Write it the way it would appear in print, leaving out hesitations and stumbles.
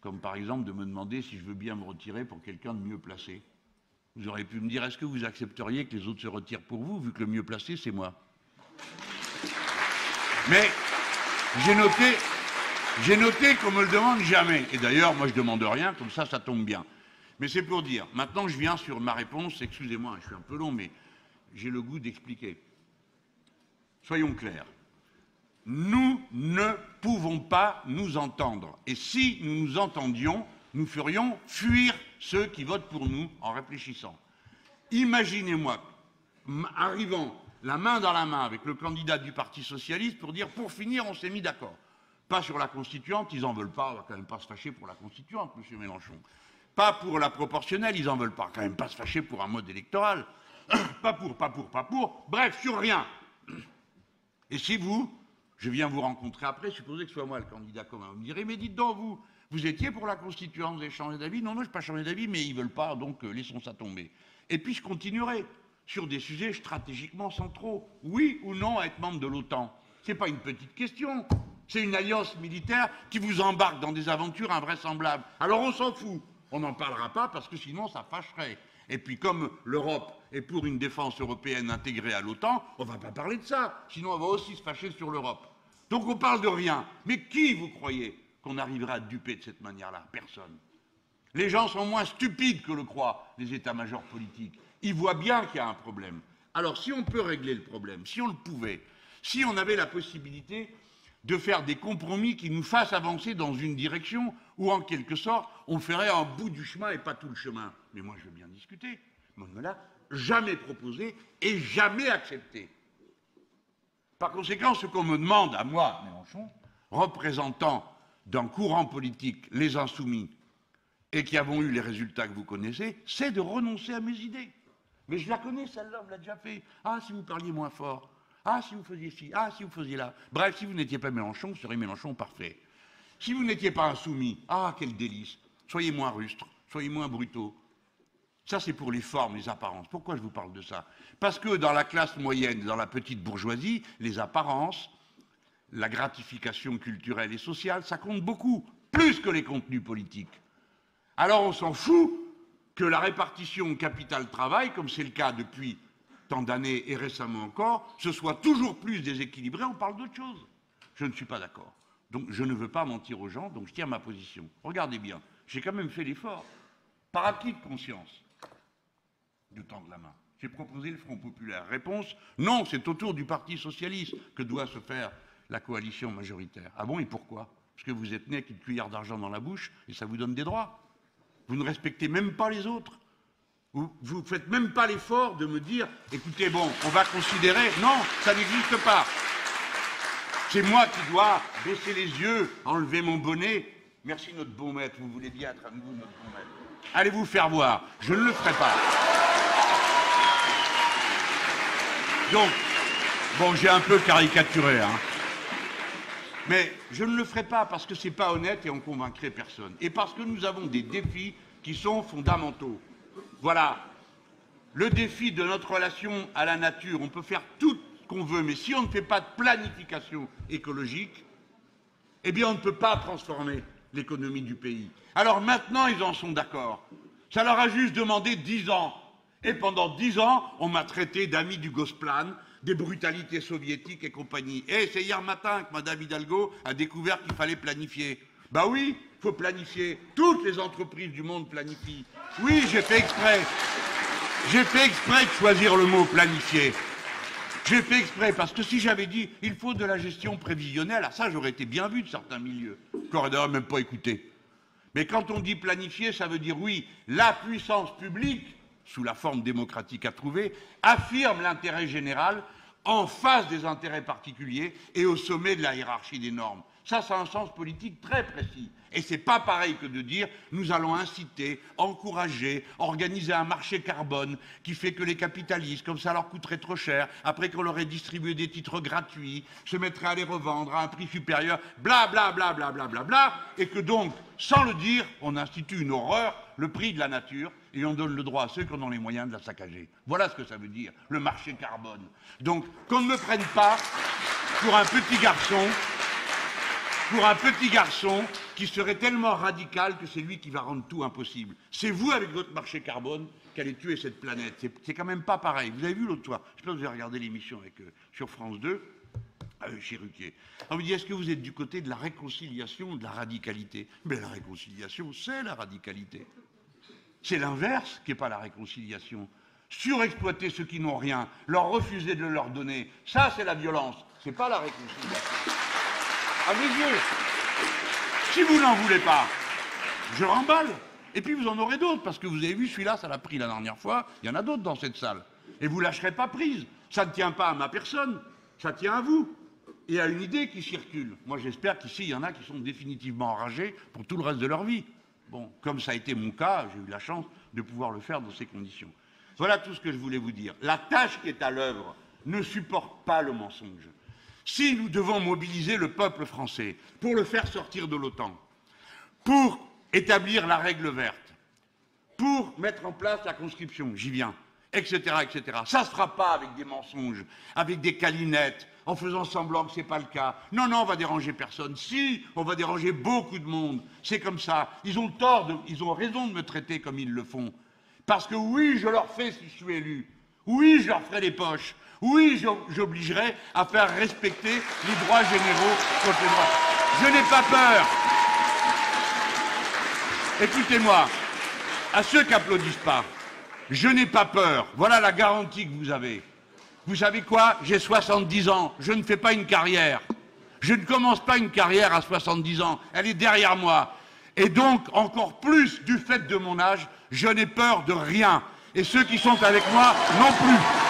Comme par exemple de me demander si je veux bien me retirer pour quelqu'un de mieux placé. Vous auriez pu me dire, est-ce que vous accepteriez que les autres se retirent pour vous, vu que le mieux placé, c'est moi? Mais j'ai noté qu'on me le demande jamais. Et d'ailleurs, moi, je demande rien, comme ça tombe bien. Mais c'est pour dire, maintenant je viens sur ma réponse, excusez-moi, je suis un peu long, mais j'ai le goût d'expliquer. Soyons clairs. Nous ne pouvons pas nous entendre. Et si nous nous entendions, nous ferions fuir ceux qui votent pour nous en réfléchissant. Imaginez-moi arrivant la main dans la main avec le candidat du Parti socialiste pour dire, pour finir, on s'est mis d'accord. Pas sur la constituante, ils n'en veulent pas, on va quand même pas se fâcher pour la constituante, M. Mélenchon. Pas pour la proportionnelle, ils n'en veulent pas, quand même pas se fâcher pour un mode électoral. Pas pour, bref, sur rien. Et si je viens vous rencontrer après, supposez que ce soit moi le candidat commun, vous me direz, mais dites donc, vous étiez pour la constituante, vous avez changé d'avis? Non, je n'ai pas changé d'avis, mais ils ne veulent pas, donc laissons ça tomber. Et puis je continuerai sur des sujets stratégiquement centraux. Oui ou non à être membre de l'OTAN? Ce n'est pas une petite question. C'est une alliance militaire qui vous embarque dans des aventures invraisemblables. Alors on s'en fout. On n'en parlera pas parce que sinon ça fâcherait. Et puis comme l'Europe est pour une défense européenne intégrée à l'OTAN, on ne va pas parler de ça. Sinon on va aussi se fâcher sur l'Europe. Donc on parle de rien. Mais qui, vous croyez, qu'on arrivera à duper de cette manière-là? Personne. Les gens sont moins stupides que le croient les états-majors politiques. Ils voient bien qu'il y a un problème. Alors si on peut régler le problème, si on le pouvait, si on avait la possibilité de faire des compromis qui nous fassent avancer dans une direction où, en quelque sorte, on ferait un bout du chemin et pas tout le chemin. Mais moi, je veux bien discuter. Mais on ne me l'a jamais proposé et jamais accepté. Par conséquent, ce qu'on me demande à moi, Mélenchon, représentant d'un courant politique, les Insoumis, et qui avons eu les résultats que vous connaissez, c'est de renoncer à mes idées. Mais je la connais, celle-là, on l'a déjà fait. Ah, si vous parliez moins fort. Ah, si vous faisiez ci. Ah, si vous faisiez là. Bref, si vous n'étiez pas Mélenchon, vous seriez Mélenchon parfait. Si vous n'étiez pas insoumis, ah, quel délice. Soyez moins rustres, soyez moins brutaux. Ça, c'est pour les formes, les apparences. Pourquoi je vous parle de ça? Parce que dans la classe moyenne, dans la petite bourgeoisie, les apparences, la gratification culturelle et sociale, ça compte beaucoup, plus que les contenus politiques. Alors on s'en fout que la répartition capital-travail, comme c'est le cas depuis tant d'années et récemment encore, ce soit toujours plus déséquilibré, on parle d'autre chose. Je ne suis pas d'accord. Donc je ne veux pas mentir aux gens, donc je tiens ma position. Regardez bien, j'ai quand même fait l'effort, par acquis de conscience, de tendre la main. J'ai proposé le Front populaire. Réponse, non, c'est autour du Parti socialiste que doit se faire la coalition majoritaire. Ah bon, et pourquoi? Parce que vous êtes né avec une cuillère d'argent dans la bouche et ça vous donne des droits. Vous ne respectez même pas les autres. Vous ne faites même pas l'effort de me dire, écoutez, bon, on va considérer... Non, ça n'existe pas. C'est moi qui dois baisser les yeux, enlever mon bonnet. Merci, notre bon maître. Vous voulez bien être à nouveau notre bon maître. Allez vous faire voir. Je ne le ferai pas. Donc, bon, j'ai un peu caricaturé, hein. Mais je ne le ferai pas parce que ce n'est pas honnête et on ne convaincrait personne. Et parce que nous avons des défis qui sont fondamentaux. Voilà, le défi de notre relation à la nature. On peut faire tout ce qu'on veut, mais si on ne fait pas de planification écologique, eh bien on ne peut pas transformer l'économie du pays. Alors maintenant, ils en sont d'accord. Ça leur a juste demandé 10 ans. Et pendant 10 ans, on m'a traité d'amis du Gosplan, des brutalités soviétiques et compagnie. Et c'est hier matin que Mme Hidalgo a découvert qu'il fallait planifier. Bah oui, il faut planifier. Toutes les entreprises du monde planifient. Oui, j'ai fait exprès. J'ai fait exprès de choisir le mot planifier. J'ai fait exprès parce que si j'avais dit il faut de la gestion prévisionnelle, à ça j'aurais été bien vu de certains milieux. Je n'aurais d'ailleurs même pas écouté. Mais quand on dit planifier, ça veut dire oui, la puissance publique, sous la forme démocratique à trouver, affirme l'intérêt général en face des intérêts particuliers et au sommet de la hiérarchie des normes. Ça a un sens politique très précis. Et c'est pas pareil que de dire nous allons inciter, encourager, organiser un marché carbone qui fait que les capitalistes, comme ça leur coûterait trop cher, après qu'on leur ait distribué des titres gratuits, se mettraient à les revendre à un prix supérieur, bla bla bla bla bla bla bla, et que donc, sans le dire, on institue une horreur, le prix de la nature, et on donne le droit à ceux qui en ont les moyens de la saccager. Voilà ce que ça veut dire, le marché carbone. Donc, qu'on ne me prenne pas pour un petit garçon qui serait tellement radical que c'est lui qui va rendre tout impossible. C'est vous, avec votre marché carbone, qui allez tuer cette planète. C'est quand même pas pareil. Vous avez vu l'autre fois, je sais pas si vous avez regardé l'émission sur France 2, chez Ruquier. On me dit, est-ce que vous êtes du côté de la réconciliation ou de la radicalité? Mais la réconciliation, c'est la radicalité. C'est l'inverse qui n'est pas la réconciliation. Surexploiter ceux qui n'ont rien, leur refuser de leur donner, ça c'est la violence, c'est pas la réconciliation. À mes yeux. Si vous n'en voulez pas, je remballe. Et puis vous en aurez d'autres, parce que vous avez vu, celui-là, ça l'a pris la dernière fois, il y en a d'autres dans cette salle. Et vous ne lâcherez pas prise. Ça ne tient pas à ma personne, ça tient à vous. Et à une idée qui circule. Moi j'espère qu'ici, il y en a qui sont définitivement enragés pour tout le reste de leur vie. Bon, comme ça a été mon cas, j'ai eu la chance de pouvoir le faire dans ces conditions. Voilà tout ce que je voulais vous dire. La tâche qui est à l'œuvre ne supporte pas le mensonge. Si nous devons mobiliser le peuple français pour le faire sortir de l'OTAN, pour établir la règle verte, pour mettre en place la conscription, j'y viens, etc., etc., ça ne se fera pas avec des mensonges, avec des câlinettes, en faisant semblant que ce n'est pas le cas. Non, non, on va déranger personne. Si, on va déranger beaucoup de monde. C'est comme ça. Ils ont raison de me traiter comme ils le font. Parce que oui, je leur fais si je suis élu. Oui, je leur ferai les poches. Oui, j'obligerai à faire respecter les droits généraux contre les droits. Je n'ai pas peur. Écoutez-moi, à ceux qui n'applaudissent pas, je n'ai pas peur. Voilà la garantie que vous avez. Vous savez quoi? J'ai 70 ans. Je ne fais pas une carrière. Je ne commence pas une carrière à 70 ans. Elle est derrière moi. Et donc, encore plus du fait de mon âge, je n'ai peur de rien. Et ceux qui sont avec moi non plus.